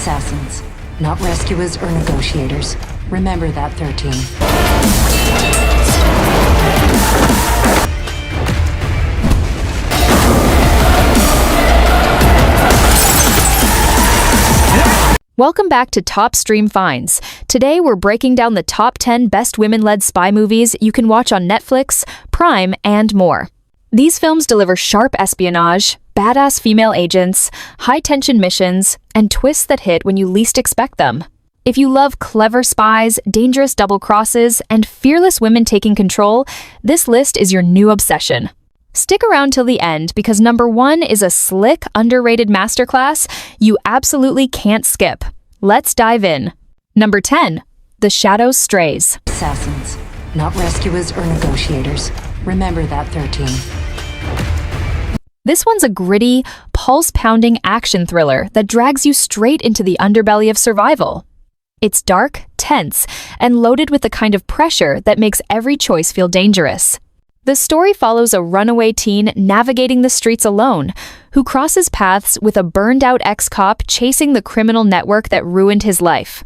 Assassins, not rescuers or negotiators. Remember that, 13. Welcome back to Top Stream Finds. Today we're breaking down the top 10 best women-led spy movies you can watch on Netflix, Prime, and more. These films deliver sharp espionage, badass female agents, high-tension missions, and twists that hit when you least expect them. If you love clever spies, dangerous double crosses, and fearless women taking control, this list is your new obsession. Stick around till the end because number 1 is a slick, underrated masterclass you absolutely can't skip. Let's dive in. Number 10, The Shadows Strays. Assassins, not rescuers or negotiators. Remember that, 13. This one's a gritty, pulse-pounding action thriller that drags you straight into the underbelly of survival. It's dark, tense, and loaded with the kind of pressure that makes every choice feel dangerous. The story follows a runaway teen navigating the streets alone, who crosses paths with a burned-out ex-cop chasing the criminal network that ruined his life.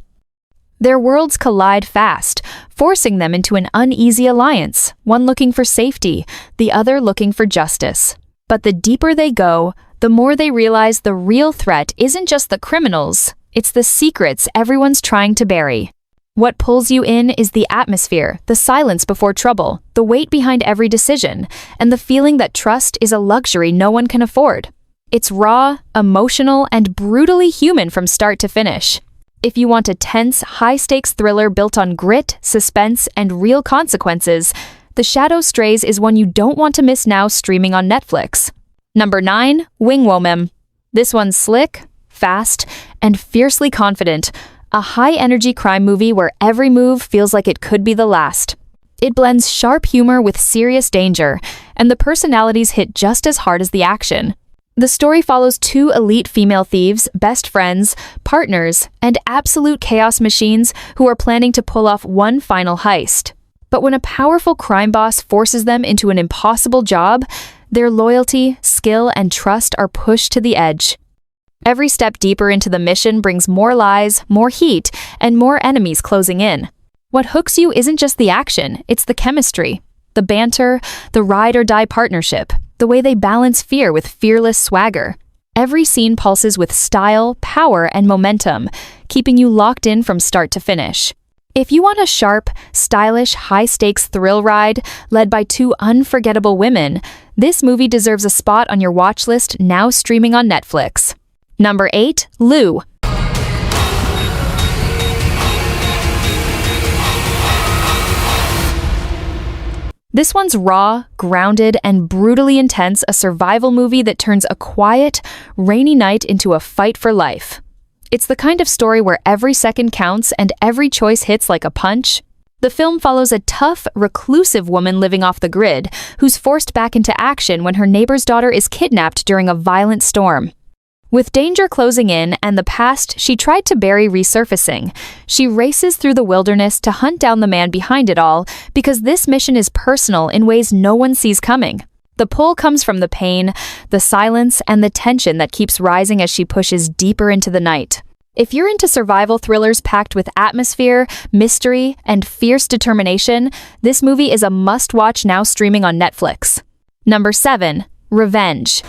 Their worlds collide fast, forcing them into an uneasy alliance, one looking for safety, the other looking for justice. But the deeper they go, the more they realize the real threat isn't just the criminals, it's the secrets everyone's trying to bury. What pulls you in is the atmosphere, the silence before trouble, the weight behind every decision, and the feeling that trust is a luxury no one can afford. It's raw, emotional, and brutally human from start to finish. If you want a tense, high-stakes thriller built on grit, suspense, and real consequences, The Shadows Strays is one you don't want to miss now, streaming on Netflix. Number 9, Wingwoman. This one's slick, fast, and fiercely confident. A high-energy crime movie where every move feels like it could be the last. It blends sharp humor with serious danger, and the personalities hit just as hard as the action. The story follows 2 elite female thieves, best friends, partners, and absolute chaos machines who are planning to pull off one final heist. But when a powerful crime boss forces them into an impossible job, their loyalty, skill, and trust are pushed to the edge. Every step deeper into the mission brings more lies, more heat, and more enemies closing in. What hooks you isn't just the action, it's the chemistry, the banter, the ride-or-die partnership, the way they balance fear with fearless swagger. Every scene pulses with style, power, and momentum, keeping you locked in from start to finish. If you want a sharp, stylish, high-stakes thrill ride led by 2 unforgettable women, this movie deserves a spot on your watch list, now streaming on Netflix. Number 8, Lou. This one's raw, grounded, and brutally intense, a survival movie that turns a quiet, rainy night into a fight for life. It's the kind of story where every second counts and every choice hits like a punch. The film follows a tough, reclusive woman living off the grid who's forced back into action when her neighbor's daughter is kidnapped during a violent storm. With danger closing in and the past she tried to bury resurfacing, she races through the wilderness to hunt down the man behind it all because this mission is personal in ways no one sees coming. The pull comes from the pain, the silence, and the tension that keeps rising as she pushes deeper into the night. If you're into survival thrillers packed with atmosphere, mystery, and fierce determination, this movie is a must-watch, now streaming on Netflix. Number 7, Revenge.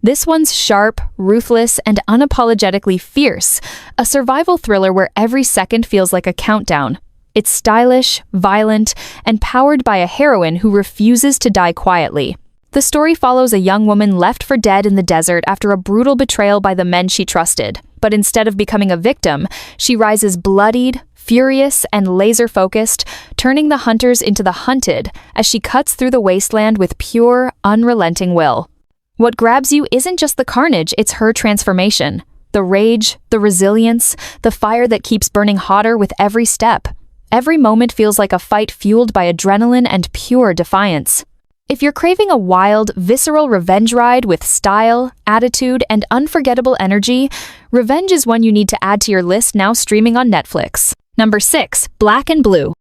This one's sharp, ruthless, and unapologetically fierce, a survival thriller where every second feels like a countdown. It's stylish, violent, and powered by a heroine who refuses to die quietly. The story follows a young woman left for dead in the desert after a brutal betrayal by the men she trusted. But instead of becoming a victim, she rises bloodied, furious, and laser-focused, turning the hunters into the hunted as she cuts through the wasteland with pure, unrelenting will. What grabs you isn't just the carnage, it's her transformation. The rage, the resilience, the fire that keeps burning hotter with every step. Every moment feels like a fight fueled by adrenaline and pure defiance. If you're craving a wild, visceral revenge ride with style, attitude, and unforgettable energy, Revenge is one you need to add to your list, now streaming on Netflix. Number 6, Black and Blue.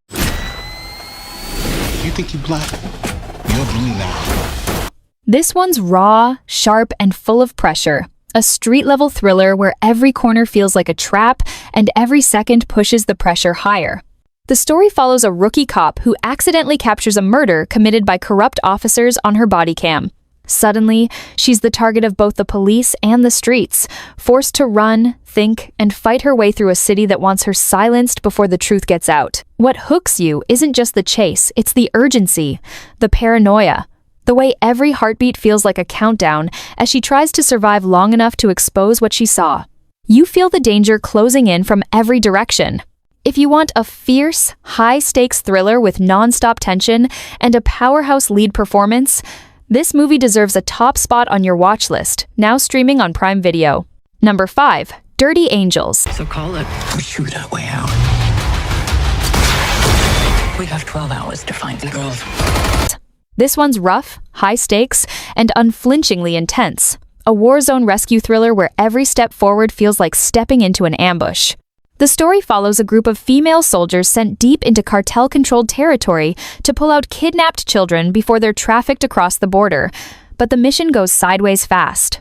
You think you black? You're blue now. This one's raw, sharp, and full of pressure. A street-level thriller where every corner feels like a trap and every second pushes the pressure higher. The story follows a rookie cop who accidentally captures a murder committed by corrupt officers on her body cam. Suddenly, she's the target of both the police and the streets, forced to run, think, and fight her way through a city that wants her silenced before the truth gets out. What hooks you isn't just the chase, it's the urgency, the paranoia, the way every heartbeat feels like a countdown as she tries to survive long enough to expose what she saw. You feel the danger closing in from every direction. If you want a fierce, high-stakes thriller with nonstop tension and a powerhouse lead performance, this movie deserves a top spot on your watch list, now streaming on Prime Video. Number 5. Dirty Angels. So call it. We shoot our way out. We have 12 hours to find the girls. This one's rough, high stakes, and unflinchingly intense. A war zone rescue thriller where every step forward feels like stepping into an ambush. The story follows a group of female soldiers sent deep into cartel-controlled territory to pull out kidnapped children before they're trafficked across the border, but the mission goes sideways fast.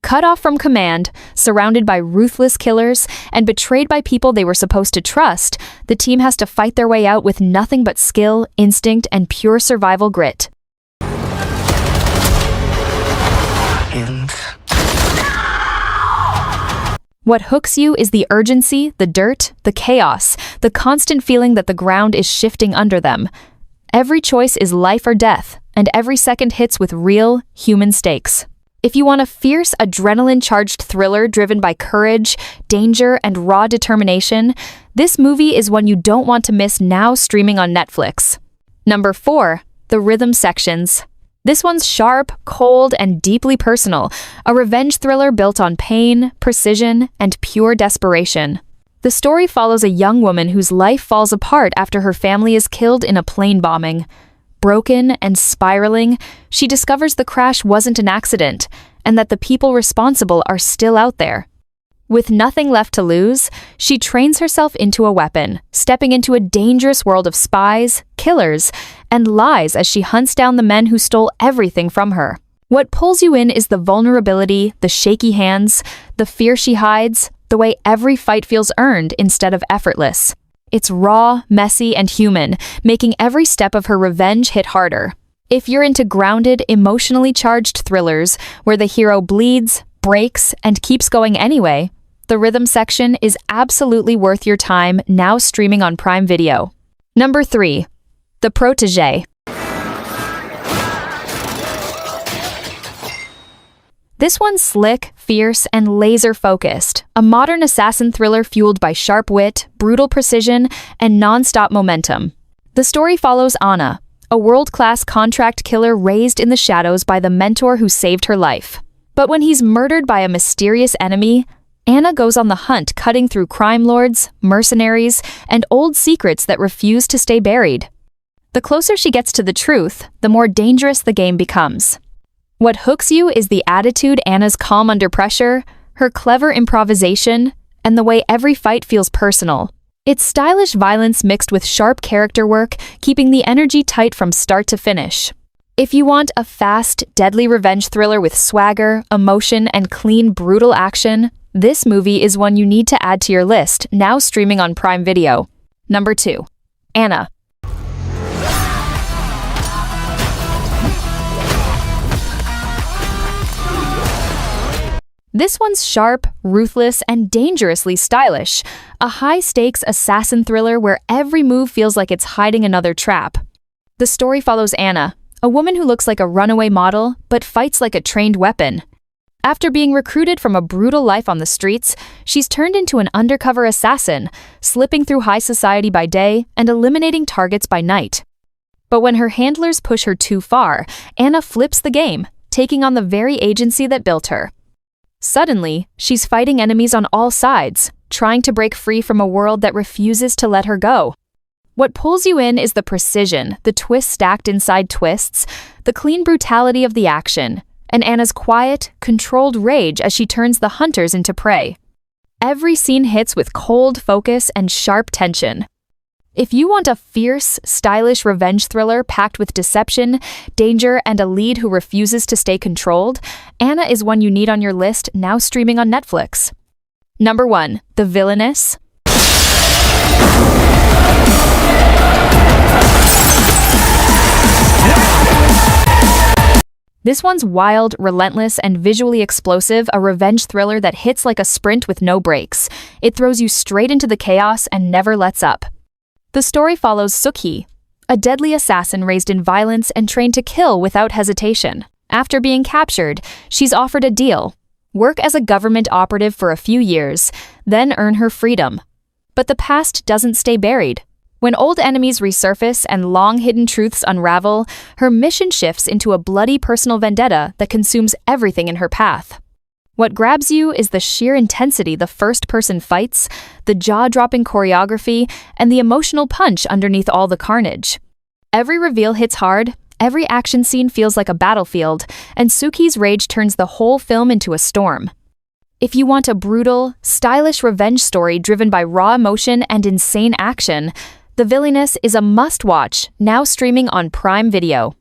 Cut off from command, surrounded by ruthless killers, and betrayed by people they were supposed to trust, the team has to fight their way out with nothing but skill, instinct, and pure survival grit. And What hooks you is the urgency, the dirt, the chaos, the constant feeling that the ground is shifting under them. Every choice is life or death, and every second hits with real, human stakes. If you want a fierce, adrenaline-charged thriller driven by courage, danger, and raw determination, this movie is one you don't want to miss, now streaming on Netflix. Number 4. The Rhythm Sections. This one's sharp, cold, and deeply personal, a revenge thriller built on pain, precision, and pure desperation. The story follows a young woman whose life falls apart after her family is killed in a plane bombing. Broken and spiraling, she discovers the crash wasn't an accident, and that the people responsible are still out there. With nothing left to lose, she trains herself into a weapon, stepping into a dangerous world of spies, killers, and lies as she hunts down the men who stole everything from her. What pulls you in is the vulnerability, the shaky hands, the fear she hides, the way every fight feels earned instead of effortless. It's raw, messy, and human, making every step of her revenge hit harder. If you're into grounded, emotionally charged thrillers where the hero bleeds, breaks, and keeps going anyway, The Rhythm Section is absolutely worth your time, now streaming on Prime Video. Number 3. The Protege. This one's slick, fierce, and laser-focused, a modern assassin thriller fueled by sharp wit, brutal precision, and non-stop momentum. The story follows Anna, a world-class contract killer raised in the shadows by the mentor who saved her life. But when he's murdered by a mysterious enemy, Anna goes on the hunt, cutting through crime lords, mercenaries, and old secrets that refuse to stay buried. The closer she gets to the truth, the more dangerous the game becomes. What hooks you is the attitude Anna's calm under pressure, her clever improvisation, and the way every fight feels personal. It's stylish violence mixed with sharp character work, keeping the energy tight from start to finish. If you want a fast, deadly revenge thriller with swagger, emotion, and clean, brutal action, this movie is one you need to add to your list, now streaming on Prime Video. Number 2. Anna. This one's sharp, ruthless, and dangerously stylish, a high-stakes assassin thriller where every move feels like it's hiding another trap. The story follows Anna, a woman who looks like a runaway model, but fights like a trained weapon. After being recruited from a brutal life on the streets, she's turned into an undercover assassin, slipping through high society by day and eliminating targets by night. But when her handlers push her too far, Anna flips the game, taking on the very agency that built her. Suddenly, she's fighting enemies on all sides, trying to break free from a world that refuses to let her go. What pulls you in is the precision, the twists stacked inside twists, the clean brutality of the action, and Anna's quiet, controlled rage as she turns the hunters into prey. Every scene hits with cold focus and sharp tension. If you want a fierce, stylish revenge thriller packed with deception, danger, and a lead who refuses to stay controlled, Anna is one you need on your list, now streaming on Netflix. Number 1. The Villainess. This one's wild, relentless, and visually explosive, a revenge thriller that hits like a sprint with no brakes. It throws you straight into the chaos and never lets up. The story follows Suk-hee, a deadly assassin raised in violence and trained to kill without hesitation. After being captured, she's offered a deal: work as a government operative for a few years, then earn her freedom. But the past doesn't stay buried. When old enemies resurface and long-hidden truths unravel, her mission shifts into a bloody personal vendetta that consumes everything in her path. What grabs you is the sheer intensity the first-person fights, the jaw-dropping choreography, and the emotional punch underneath all the carnage. Every reveal hits hard, every action scene feels like a battlefield, and Suk-hee's rage turns the whole film into a storm. If you want a brutal, stylish revenge story driven by raw emotion and insane action, The Villainess is a must-watch, now streaming on Prime Video.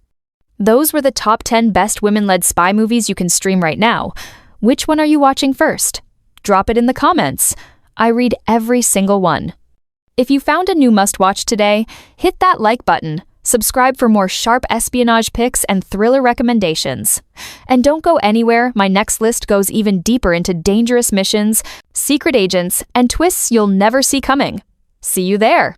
Those were the top 10 best women-led spy movies you can stream right now. Which one are you watching first? Drop it in the comments. I read every single one. If you found a new must-watch today, hit that like button, subscribe for more sharp espionage picks and thriller recommendations. And don't go anywhere, my next list goes even deeper into dangerous missions, secret agents, and twists you'll never see coming. See you there!